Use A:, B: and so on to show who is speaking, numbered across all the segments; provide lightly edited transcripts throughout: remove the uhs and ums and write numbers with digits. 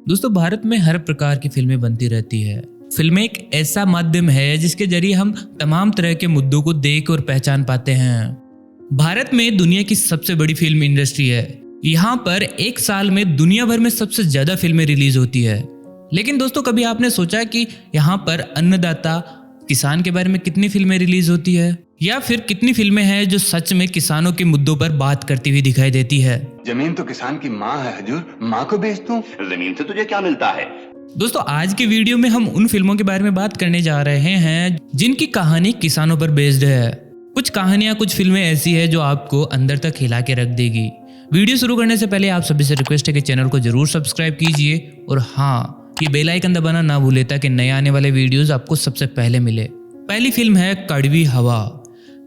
A: दोस्तों, भारत में हर प्रकार की फिल्में बनती रहती है। फिल्में एक ऐसा माध्यम है जिसके जरिए हम तमाम तरह के मुद्दों को देख और पहचान पाते हैं। भारत में दुनिया की सबसे बड़ी फिल्म इंडस्ट्री है। यहाँ पर एक साल में दुनिया भर में सबसे ज्यादा फिल्में रिलीज होती है। लेकिन दोस्तों, कभी आपने सोचा कि यहाँ पर अन्नदाता किसान के बारे में कितनी फिल्में रिलीज होती है, या फिर कितनी फिल्में हैं जो सच में किसानों के मुद्दों पर बात करती हुई दिखाई देती है।
B: जमीन तो किसान की माँ है हुजूर, माँ को बेच दूं?
C: जमीन से तुझे क्या मिलता है?
A: दोस्तों, आज के वीडियो में हम उन फिल्मों के बारे में बात करने जा रहे हैं जिनकी कहानी किसानों पर बेस्ड है। कुछ कहानियां, कुछ फिल्में ऐसी है जो आपको अंदर तक हिला के रख देगी। वीडियो शुरू करने से पहले आप सभी से रिक्वेस्ट है कि चैनल को जरूर सब्सक्राइब कीजिए और हाँ, ये बेल आइकन दबाना ना भूले ताकि नए आने वाले वीडियोस आपको सबसे पहले मिले। पहली फिल्म है कड़वी हवा।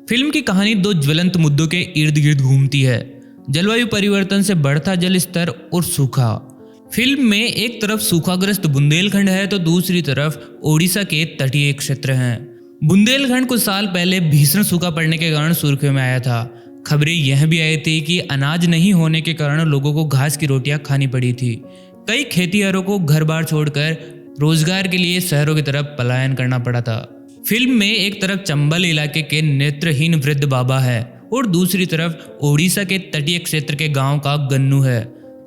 A: फिल्म की कहानी दो ज्वलंत मुद्दों के इर्द गिर्द घूमती है: जलवायु परिवर्तन से बढ़ता जल स्तर और सूखा। फिल्म में एक तरफ सूखाग्रस्त बुंदेलखंड है तो दूसरी तरफ ओडिशा के तटीय क्षेत्र हैं। बुंदेलखंड कुछ साल पहले भीषण सूखा पड़ने के कारण सुर्खियों में आया था। खबरें यह भी आई थी कि अनाज नहीं होने के कारण लोगों को घास की रोटियां खानी पड़ी थी। कई खेतिहरों को घर बार छोड़कर रोजगार के लिए शहरों की तरफ पलायन करना पड़ा था। फिल्म में एक तरफ चंबल इलाके के नेत्रहीन वृद्ध बाबा है और दूसरी तरफ ओडिशा के तटीय क्षेत्र के गांव का गन्नू है।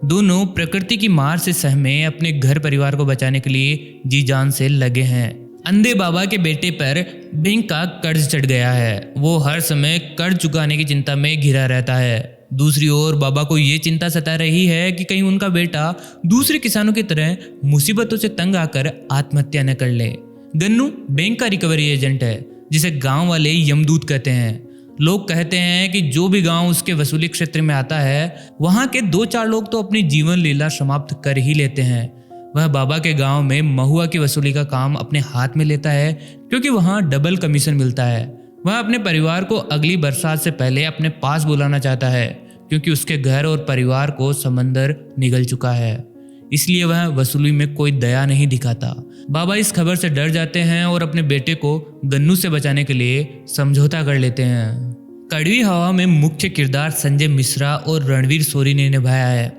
A: दोनों प्रकृति की मार से सहमे अपने घर परिवार को बचाने के लिए जी जान से लगे हैं। अंधे बाबा के बेटे पर बैंक का कर्ज चढ़ गया है। वो हर समय कर्ज चुकाने की चिंता में घिरा रहता है। दूसरी ओर बाबा को ये चिंता सता रही है कि कहीं उनका बेटा दूसरे किसानों की तरह मुसीबतों से तंग आकर आत्महत्या न कर ले। गन्नू बैंक का रिकवरी एजेंट है जिसे गांव वाले यमदूत कहते हैं। लोग कहते हैं कि जो भी गांव उसके वसूली क्षेत्र में आता है, वहां के 2-4 लोग तो अपनी जीवन लीला समाप्त कर ही लेते हैं। वह बाबा के गांव में महुआ की वसूली का काम अपने हाथ में लेता है क्योंकि वहां डबल कमीशन मिलता है। वह अपने परिवार को अगली बरसात से पहले अपने पास बुलाना चाहता है क्योंकि उसके घर और परिवार को समंदर निगल चुका है, इसलिए वह वसूली में कोई दया नहीं दिखाता। बाबा इस खबर से डर जाते हैं और अपने बेटे को गन्नू से बचाने के लिए समझौता कर लेते हैं। कड़वी हवा में मुख्य किरदार संजय मिश्रा और रणवीर शोरी ने निभाया है।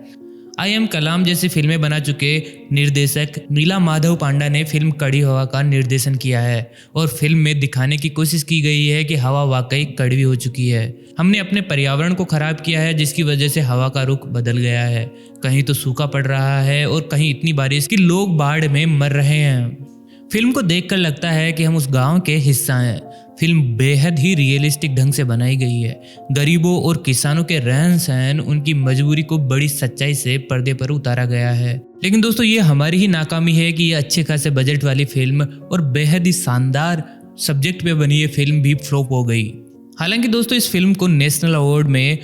A: आई एम कलाम जैसी फिल्में बना चुके निर्देशक नीला माधव पांडा ने फिल्म कड़वी हवा का निर्देशन किया है और फिल्म में दिखाने की कोशिश की गई है कि हवा वाकई कड़वी हो चुकी है। हमने अपने पर्यावरण को खराब किया है जिसकी वजह से हवा का रुख बदल गया है। कहीं तो सूखा पड़ रहा है और कहीं इतनी बारिश कि लोग बाढ़ में मर रहे हैं। फिल्म को देखकर लगता है कि हम उस गांव के हिस्सा हैं। फिल्म बेहद ही रियलिस्टिक ढंग से बनाई गई है। गरीबों और किसानों के रहन सहन, उनकी मजबूरी को बड़ी सच्चाई से पर्दे पर उतारा गया है। लेकिन दोस्तों, ये हमारी ही नाकामी है कि ये अच्छे खासे बजट वाली फिल्म और बेहद ही शानदार सब्जेक्ट पे बनी ये फिल्म भी फ्लॉप हो गई। हालांकि दोस्तों, इस फिल्म को नेशनल अवार्ड में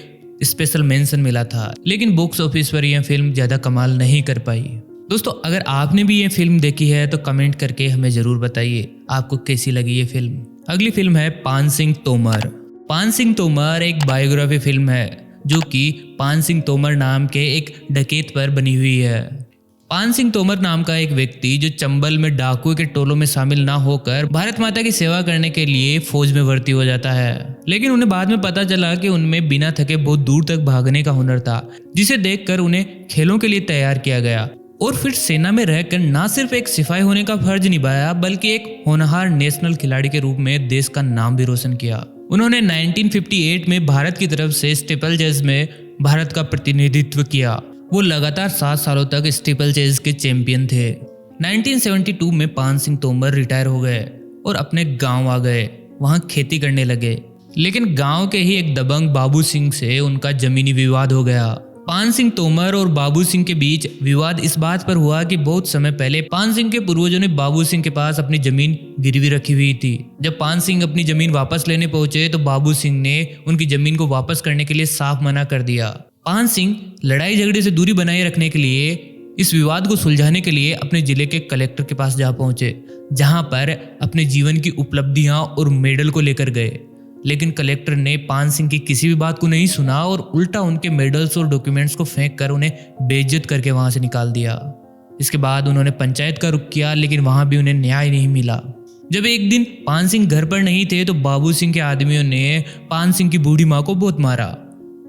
A: स्पेशल मेंशन मिला था, लेकिन बॉक्स ऑफिस पर यह फिल्म ज्यादा कमाल नहीं कर पाई। दोस्तों, अगर आपने भी ये फिल्म देखी है तो कमेंट करके हमें जरूर बताइए आपको कैसी लगी ये फिल्म। अगली फिल्म है पान सिंह तोमर। पान सिंह तोमर एक बायोग्राफी फिल्म है जो कि पान सिंह तोमर नाम के एक डकैत पर बनी हुई है। पान सिंह तोमर नाम का एक व्यक्ति जो चंबल में डाकुओं के टोलों में शामिल ना होकर भारत माता की सेवा करने के लिए फौज में भर्ती हो जाता है। लेकिन उन्हें बाद में पता चला कि उनमें बिना थके बहुत दूर तक भागने का हुनर था, जिसे देखकर उन्हें खेलों के लिए तैयार किया गया और फिर सेना में रहकर ना सिर्फ एक सिपाही होने का फर्ज निभाया बल्कि एक होनहार नेशनल खिलाड़ी के रूप में देश का नाम भी रोशन किया। उन्होंने 1958 में भारत की तरफ से स्टीपल चेज में भारत का प्रतिनिधित्व किया। वो लगातार 7 सालों तक स्टीपल चेज के चैंपियन थे। 1972 में पान सिंह तोमर रिटायर हो गए और अपने गांव आ गए। वहां खेती करने लगे, लेकिन गांव के ही एक दबंग बाबू सिंह से उनका जमीनी विवाद हो गया। पान सिंह तोमर और बाबू सिंह के बीच विवाद इस बात पर हुआ कि बहुत समय पहले पान सिंह के पूर्वजों ने बाबू सिंह के पास अपनी जमीन गिरवी रखी हुई थी। जब पान सिंह अपनी जमीन वापस लेने पहुंचे तो बाबू सिंह ने उनकी जमीन को वापस करने के लिए साफ मना कर दिया। पान सिंह लड़ाई झगड़े से दूरी बनाए रखने के लिए, इस विवाद को सुलझाने के लिए अपने जिले के कलेक्टर के पास जा पहुंचे, जहां पर अपने जीवन की उपलब्धियां और मेडल को लेकर गए। लेकिन कलेक्टर ने पान सिंह की किसी भी बात को नहीं सुना और उल्टा उनके मेडल्स और डॉक्यूमेंट्स को फेंक कर उन्हें बेइज्जत करके वहां से निकाल दिया। इसके बाद उन्होंने पंचायत का रुख किया, लेकिन वहां भी उन्हें न्याय नहीं मिला। जब एक दिन पान सिंह घर पर नहीं थे तो बाबू सिंह के आदमियों ने पान सिंह की बूढ़ी माँ को बहुत मारा।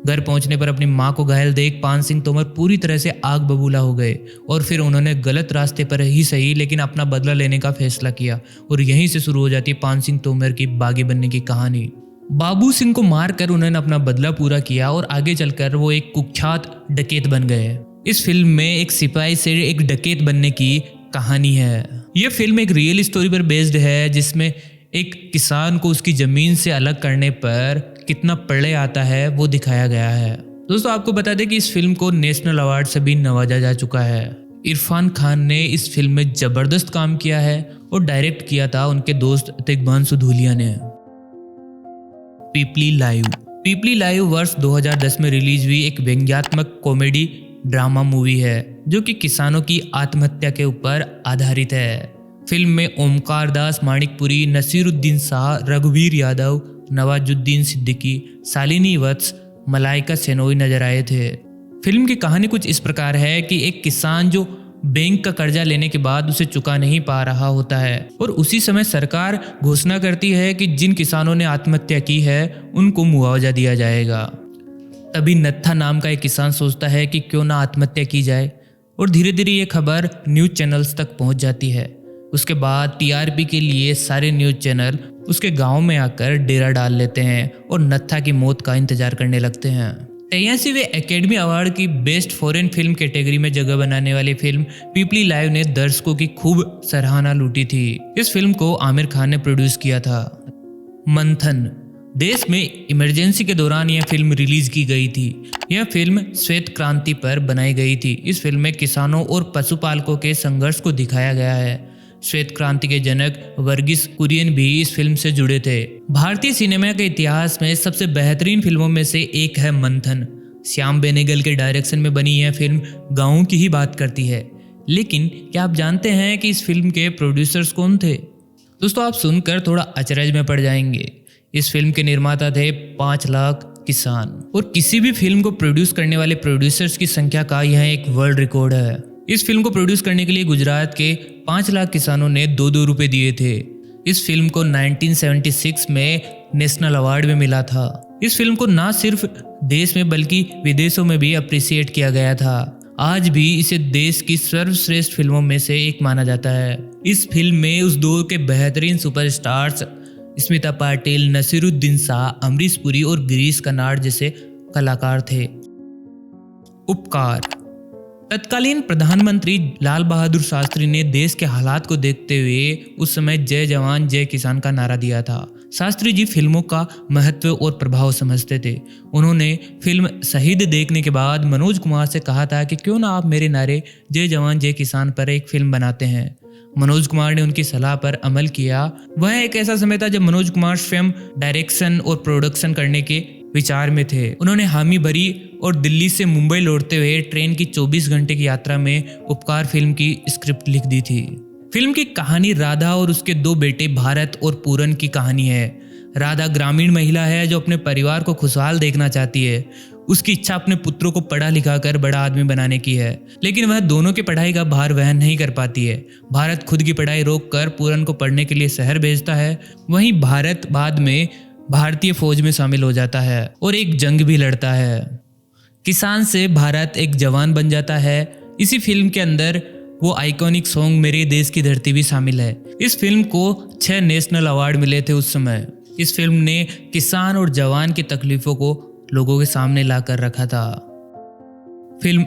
A: घर पहुंचने पर अपनी मां को घायल देख पान सिंह तोमर पूरी तरह से आग बबूला हो गए और फिर उन्होंने गलत रास्ते पर ही सही लेकिन अपना बदला लेने का फैसला किया और यहीं से शुरू हो जाती है पान सिंह तोमर की बागी बनने की कहानी। बाबू सिंह को मारकर उन्होंने अपना बदला पूरा किया और आगे चलकर वो एक कुख्यात डकैत बन गए। इस फिल्म में एक सिपाही से एक डकैत बनने की कहानी है। यह फिल्म एक रियल स्टोरी पर बेस्ड है जिसमें एक किसान को उसकी जमीन से अलग करने पर कितना प्रलय आता है वो दिखाया गया है। दोस्तों आपको बता दें कि इस फिल्म को नेशनल अवार्ड से भी नवाजा जा चुका है। इरफान खान ने इस फिल्म में जबरदस्त काम किया है और डायरेक्ट किया था उनके दोस्त तिग्मांशु धूलिया ने। पीपली लाइव वर्ष 2010 में रिलीज हुई एक व्यंग्यात्मक कॉमेडी ड्रामा मूवी है जो कि किसानों की आत्महत्या के ऊपर आधारित है। फिल्म में ओमकार दास माणिकपुरी, नसीरुद्दीन शाह, रघुवीर यादव, नवाजुद्दीन सिद्दीकी, शालिनी वत्स, मलाइका सेनोई नजर आए थे। फिल्म की कहानी कुछ इस प्रकार है कि एक किसान जो बैंक का कर्जा लेने के बाद उसे चुका नहीं पा रहा होता है और उसी समय सरकार घोषणा करती है कि जिन किसानों ने आत्महत्या की है उनको मुआवजा दिया जाएगा। तभी नत्था नाम का एक किसान सोचता है कि क्यों ना आत्महत्या की जाए और धीरे धीरे ये खबर न्यूज़ चैनल्स तक पहुंच जाती है। उसके बाद टीआरपी के लिए सारे न्यूज़ चैनल उसके गांव में आकर डेरा डाल लेते हैं और नत्था की मौत का इंतजार करने लगते हैं। 83वें एकेडमी अवार्ड की बेस्ट फॉरेन फिल्म कैटेगरी में जगह बनाने वाली फिल्म पीपली लाइव ने दर्शकों की खूब सराहना लूटी थी। इस फिल्म को आमिर खान ने प्रोड्यूस किया था। मंथन देश में इमरजेंसी के दौरान यह फिल्म रिलीज की गई थी। यह फिल्म श्वेत क्रांति पर बनाई गई थी। इस फिल्म में किसानों और पशुपालकों के संघर्ष को दिखाया गया है। श्वेत क्रांति के जनक वर्गीस कुरियन भी इस फिल्म से जुड़े थे। भारतीय सिनेमा के इतिहास में सबसे बेहतरीन फिल्मों में से एक है मंथन। श्याम बेनेगल के डायरेक्शन में बनी यह फिल्म गाँव की ही बात करती है। लेकिन क्या आप जानते हैं कि इस फिल्म के प्रोड्यूसर्स कौन थे? दोस्तों आप सुनकर थोड़ा अचरज में पड़ जाएंगे। इस फिल्म के निर्माता थे 5 लाख किसान और किसी भी फिल्म को प्रोड्यूस करने वाले प्रोड्यूसर्स की संख्या का यह एक वर्ल्ड रिकॉर्ड है। इस फिल्म को प्रोड्यूस करने के लिए गुजरात के 5 लाख किसानों ने 2-2 रुपए दिए थे। इस फिल्म को 1976 में नेशनल अवार्ड में मिला था। इस फिल्म को ना सिर्फ देश में बल्कि विदेशों में भी अप्रिशिएट किया गया था। आज भी इसे देश की सर्वश्रेष्ठ फिल्मों में से एक माना जाता है। इस फिल्म में उस दौर के बेहतरीन सुपरस्टार्स स्मिता पाटिल, नसीरुद्दीन शाह, अमरीश पुरी और गिरीश कर्नाड जैसे कलाकार थे। उपकार तत्कालीन प्रधानमंत्री लाल बहादुर शास्त्री ने देश के हालात को देखते हुए उस समय जय जवान जय किसान का नारा दिया था। शास्त्री जी फिल्मों का महत्व और प्रभाव समझते थे। उन्होंने फिल्म शहीद देखने के बाद मनोज कुमार से कहा था कि क्यों ना आप मेरे नारे जय जवान जय किसान पर एक फिल्म बनाते हैं। मनोज कुमार ने उनकी सलाह पर अमल किया। वह एक ऐसा समय था जब मनोज कुमार स्वयं डायरेक्शन और प्रोडक्शन करने के विचार में थे। उन्होंने हामी भरी और दिल्ली से मुंबई लौटते हुए ट्रेन की 24 घंटे की यात्रा में उपकार फिल्म की स्क्रिप्ट लिख दी थी। फिल्म की कहानी राधा और उसके 2 बेटे भारत और पूरन की कहानी है। राधा ग्रामीण महिला है जो अपने परिवार को खुशहाल देखना चाहती है। उसकी इच्छा अपने पुत्रों को पढ़ा लिखा कर बड़ा आदमी बनाने की है, लेकिन वह दोनों की पढ़ाई का भार वहन नहीं कर पाती है। भारत खुद की पढ़ाई रोककर पूरन को पढ़ने के लिए शहर भेजता है। वहीं भारत बाद में भारतीय फौज में शामिल हो जाता है और एक जंग भी लड़ता है। किसान से भारत एक जवान बन जाता है। इसी फिल्म के अंदर वो आइकॉनिक सॉन्ग मेरे देश की धरती भी शामिल है। इस फिल्म को 6 नेशनल अवार्ड मिले थे उस समय। इस फिल्म ने किसान और जवान की तकलीफों को लोगों के सामने लाकर रखा था। फिल्म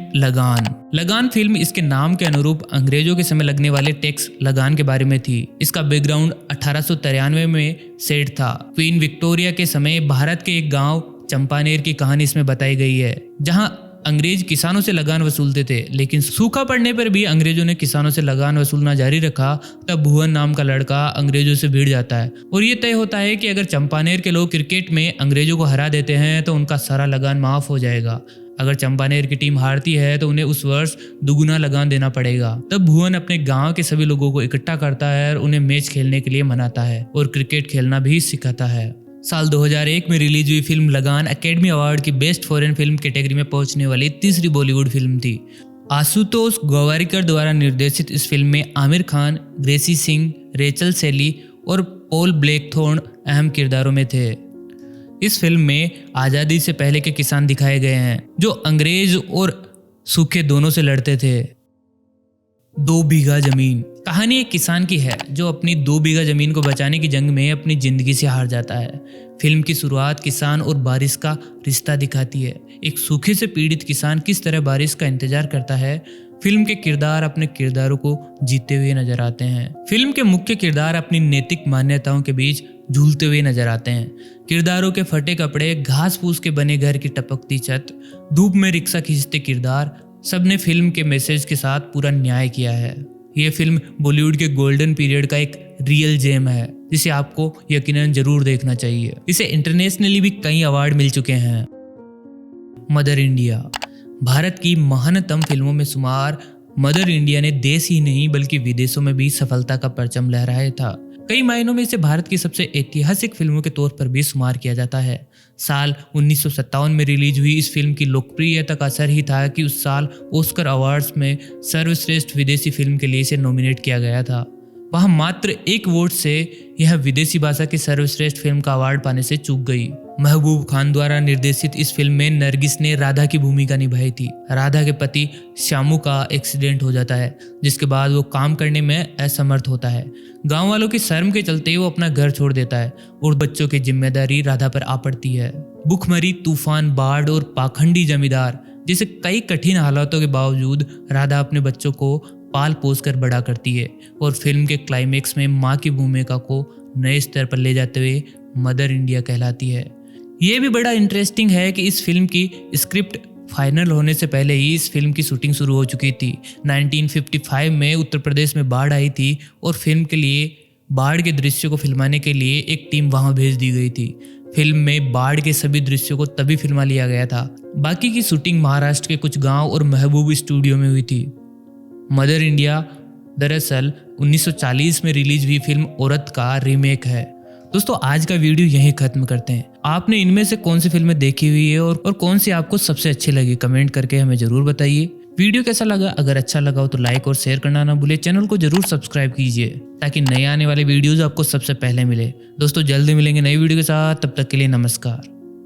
A: लगान फिल्म इसके नाम के अनुरूप अंग्रेजों के समय लगने वाले टैक्स लगान के बारे में थी। इसका बैकग्राउंड 1893 में सेट था। क्वीन विक्टोरिया के समय भारत के एक गांव चंपानेर की कहानी इसमें बताई गई है, जहां अंग्रेज किसानों से लगान वसूलते थे, लेकिन सूखा पड़ने पर भी अंग्रेजों ने किसानों से लगान वसूलना जारी रखा। तब भुवन नाम का लड़का अंग्रेजों से भिड़ जाता है और ये तय होता है कि अगर चंपानेर के लोग क्रिकेट में अंग्रेजों को हरा देते हैं तो उनका सारा लगान माफ हो जाएगा। अगर चंपानेर की टीम हारती है तो उन्हें उस वर्ष दुगुना लगान देना पड़ेगा। तब भुवन अपने गांव के सभी लोगों को इकट्ठा करता है और उन्हें मैच खेलने के लिए मनाता है और क्रिकेट खेलना भी सिखाता है। साल 2001 में रिलीज हुई फिल्म लगान अकेडमी अवार्ड की बेस्ट फॉरेन फिल्म कैटेगरी में पहुंचने वाली तीसरी बॉलीवुड फिल्म थी। आशुतोष गोवारिकर द्वारा निर्देशित इस फिल्म में आमिर खान, ग्रेसी सिंह, रेचल सेली और पॉल ब्लैकथॉर्न अहम किरदारों में थे। इस फिल्म में आज़ादी से पहले के किसान दिखाए गए हैं जो अंग्रेज और सूखे दोनों से लड़ते थे। 2 बीघा जमीन। कहानी एक किसान की है जो अपनी 2 बीघा जमीन को बचाने की जंग में अपनी जिंदगी से हार जाता है। फिल्म की शुरुआत किसान और बारिश का रिश्ता दिखाती है। एक सूखे से पीड़ित किसान किस तरह बारिश का इंतजार करता है। फिल्म के किरदार अपने किरदारों को जीते हुए नजर आते हैं। फिल्म के मुख्य किरदार अपनी नैतिक मान्यताओं के बीच झूलते हुए नजर आते हैं। किरदारों के फटे कपड़े, घास फूस के बने घर की टपकती छत, धूप में रिक्शा खींचते किरदार, सबने फिल्म के मैसेज के साथ पूरा न्याय किया है। यह फिल्म बॉलीवुड के गोल्डन पीरियड का एक रियल जेम है जिसे आपको यकीनन जरूर देखना चाहिए। इसे इंटरनेशनली भी कई अवार्ड मिल चुके हैं। Mother India. भारत की महानतम फिल्मों में शुमार मदर इंडिया ने देश ही नहीं बल्कि विदेशों में भी सफलता का परचम लहराया था। कई मायनों में इसे भारत की सबसे ऐतिहासिक फिल्मों के तौर पर भी शुमार किया जाता है। साल 1957 में रिलीज हुई इस फिल्म की लोकप्रियता का असर ही था कि उस साल ऑस्कर अवार्ड्स में सर्वश्रेष्ठ विदेशी फिल्म के लिए इसे नॉमिनेट किया गया था। वह मात्र 1 वोट से यह विदेशी भाषा की सर्वश्रेष्ठ फिल्म का अवार्ड पाने से चूक गई। महबूब खान द्वारा निर्देशित इस फिल्म में नरगिस ने राधा की भूमिका निभाई थी। राधा के पति श्यामू का एक्सीडेंट हो जाता है जिसके बाद वो काम करने में असमर्थ होता है। गांव वालों की शर्म के चलते वो अपना घर छोड़ देता है और बच्चों की जिम्मेदारी राधा पर आ पड़ती है। भूखमरी, तूफान, बाढ़ और पाखंडी जमींदार जैसे कई कठिन हालातों के बावजूद राधा अपने बच्चों को पाल पोस कर बड़ा करती है और फिल्म के क्लाइमेक्स में माँ की भूमिका को नए स्तर पर ले जाते हुए मदर इंडिया कहलाती है। ये भी बड़ा इंटरेस्टिंग है कि इस फिल्म की स्क्रिप्ट फाइनल होने से पहले ही इस फिल्म की शूटिंग शुरू हो चुकी थी। 1955 में उत्तर प्रदेश में बाढ़ आई थी और फिल्म के लिए बाढ़ के दृश्यों को फिल्माने के लिए एक टीम वहां भेज दी गई थी। फिल्म में बाढ़ के सभी दृश्यों को तभी फिल्मा लिया गया था। बाकी की शूटिंग महाराष्ट्र के कुछ गांव और महबूब स्टूडियो में हुई थी। मदर इंडिया दरअसल 1940 में रिलीज हुई फिल्म औरत का रीमेक है। दोस्तों आज का वीडियो यहीं खत्म करते हैं। आपने इनमें से कौन सी फिल्में देखी हुई है और कौन सी आपको सबसे अच्छी लगी, कमेंट करके हमें जरूर बताइए। वीडियो कैसा लगा? अगर अच्छा लगा हो तो लाइक और शेयर करना ना भूले। चैनल को जरूर सब्सक्राइब कीजिए ताकि नए आने वाले वीडियोज आपको सबसे पहले मिले। दोस्तों जल्दी मिलेंगे नई वीडियो के साथ, तब तक के लिए नमस्कार।